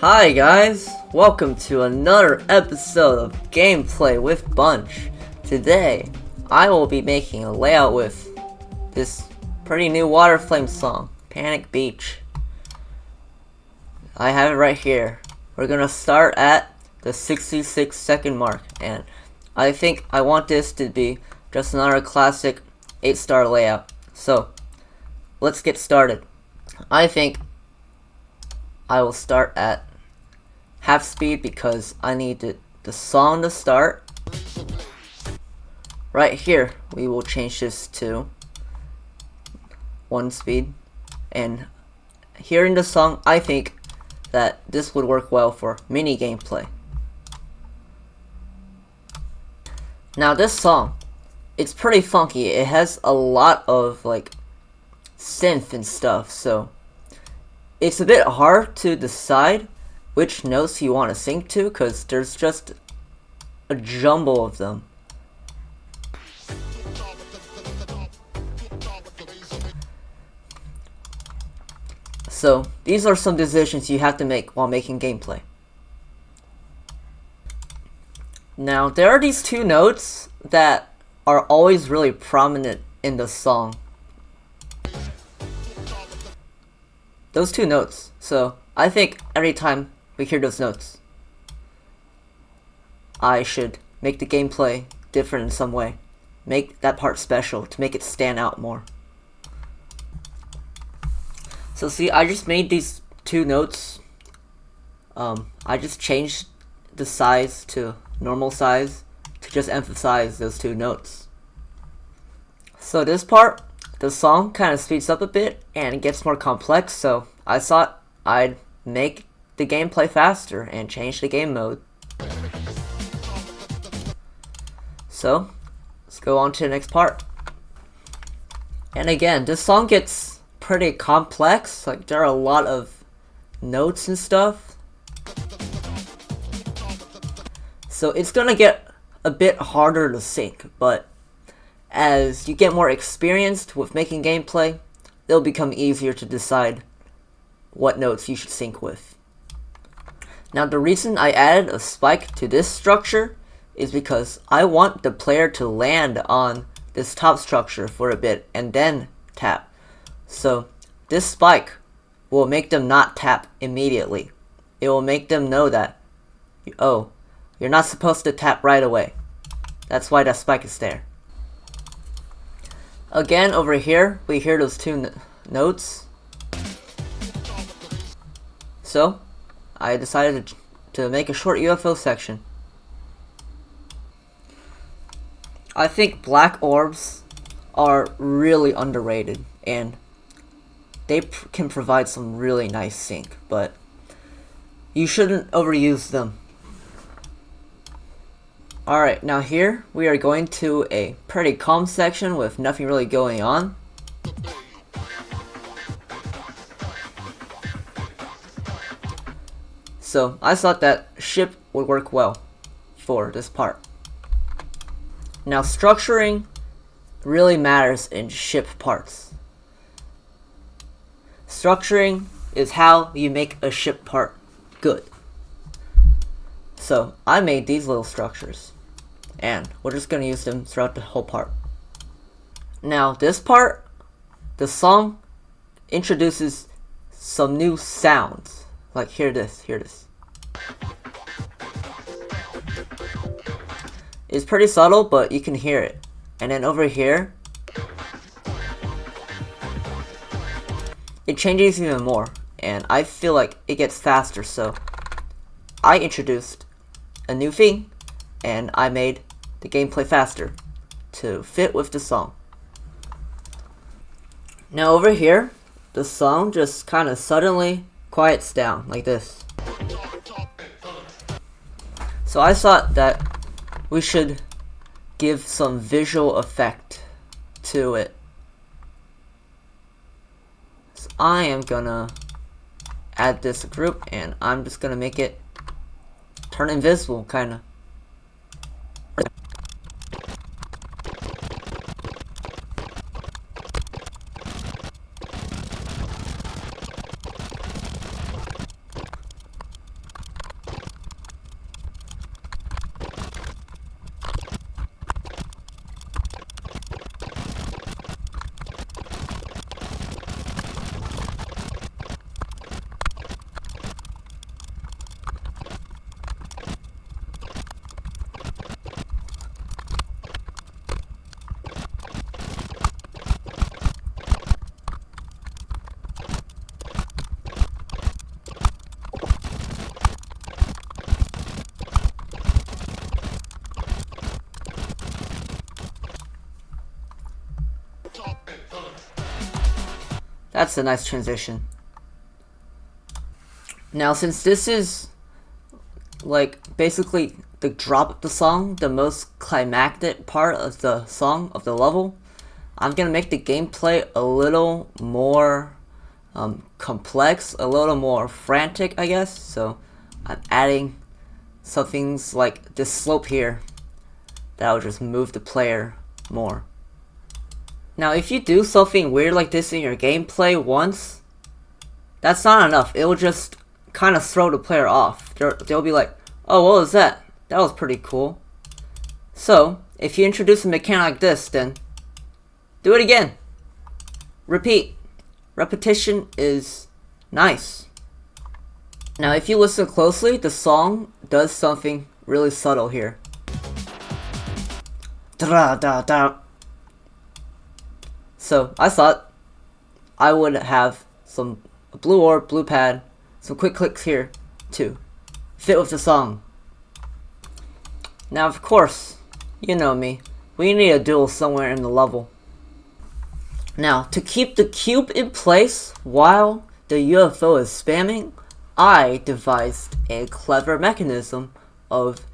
Hi guys, welcome to another episode of Gameplay with Bunch. Today, I will be making a layout with this pretty new Water Flame song, Panic Beach. I have it right here. We're gonna start at the 66-second mark, and I think I want this to be just another classic 8-star layout. So, let's get started. I think I will start at half speed because I need the song to start. Right here, we will change this to 1 speed. And hearing the song, I think that this would work well for mini gameplay. Now this song, it's pretty funky. It has a lot of like synth and stuff, so it's a bit hard to decide which notes you want to sync to because there's just a jumble of them. So these are some decisions you have to make while making gameplay. Now there are these 2 notes that are always really prominent in the song. Those 2 notes. So I think every time we hear those notes, I should make the gameplay different in some way. Make that part special to make it stand out more. So see, I just made these 2 notes. I just changed the size to normal size to just emphasize those 2 notes. So this part, the song kind of speeds up a bit and it gets more complex, so I thought I'd make the gameplay faster and change the game mode. So let's go on to the next part. And again, this song gets pretty complex. Like there are a lot of notes and stuff, so it's gonna get a bit harder to sync, but as you get more experienced with making gameplay, it'll become easier to decide what notes you should sync with. Now the reason I added a spike to this structure is because I want the player to land on this top structure for a bit and then tap. So this spike will make them not tap immediately. It will make them know that, oh, you're not supposed to tap right away. That's why that spike is there. Again, over here, we hear those 2 notes. So I decided to make a short UFO section. I think black orbs are really underrated and they can provide some really nice sync, but you shouldn't overuse them. Alright, now here we are going to a pretty calm section with nothing really going on. So I thought that ship would work well for this part. Now structuring really matters in ship parts. Structuring is how you make a ship part good. So I made these little structures, and we're just going to use them throughout the whole part. Now this part, the song introduces some new sounds. Like hear this. It's pretty subtle, but you can hear it. And then over here, it changes even more, and I feel like it gets faster, so I introduced a new thing, and I made the gameplay faster to fit with the song. Now over here, the song just kind of suddenly quiets down like this. So I thought that we should give some visual effect to it. So I am gonna add this group and I'm just gonna make it turn invisible, kinda. That's a nice transition. Now, since this is like basically the drop of the song, the most climactic part of the song, of the level, I'm gonna make the gameplay a little more complex, a little more frantic, I guess. So I'm adding some things like this slope here that will just move the player more. Now, if you do something weird like this in your gameplay once, that's not enough. It will just kind of throw the player off. They'll be like, oh, what was that? That was pretty cool. So, if you introduce a mechanic like this, then do it again. Repeat. Repetition is nice. Now, if you listen closely, the song does something really subtle here. Da-da-da-da. So, I thought I would have some blue orb, blue pad, some quick clicks here to fit with the song. Now, of course, you know me, we need a duel somewhere in the level. Now, to keep the cube in place while the UFO is spamming, I devised a clever mechanism of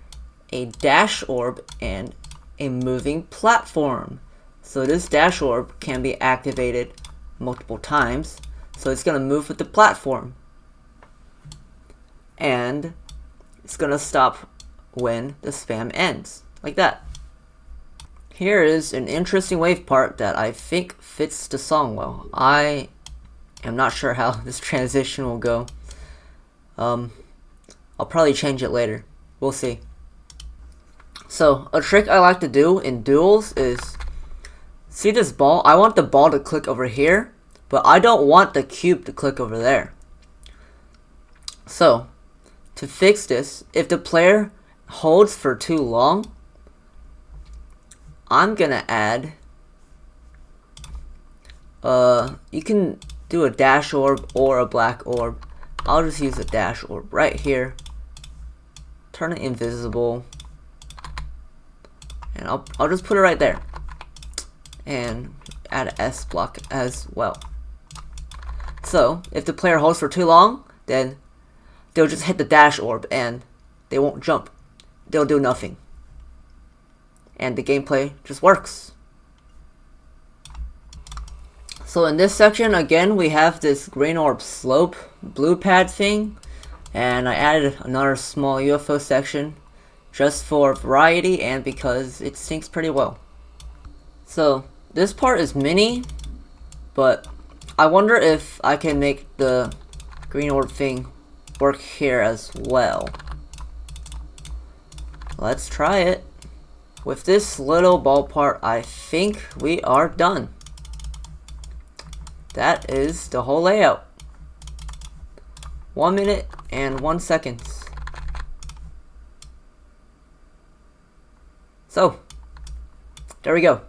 a dash orb and a moving platform. So this dash orb can be activated multiple times, so it's going to move with the platform. And it's going to stop when the spam ends, like that. Here is an interesting wave part that I think fits the song well. I am not sure how this transition will go. I'll probably change it later. We'll see. So, a trick I like to do in duels is, see this ball? I want the ball to click over here, but I don't want the cube to click over there. So, to fix this, if the player holds for too long, I'm gonna add, you can do a dash orb or a black orb. I'll just use a dash orb right here, turn it invisible, and I'll just put it right there, and add an S block as well. So, if the player holds for too long, then they'll just hit the dash orb and they won't jump. They'll do nothing. And the gameplay just works. So in this section, again, we have this green orb slope blue pad thing. And I added another small UFO section just for variety and because it syncs pretty well. So this part is mini, but I wonder if I can make the green orb thing work here as well. Let's try it. With this little ball part, I think we are done. That is the whole layout. 1 minute and 1 second. So, there we go.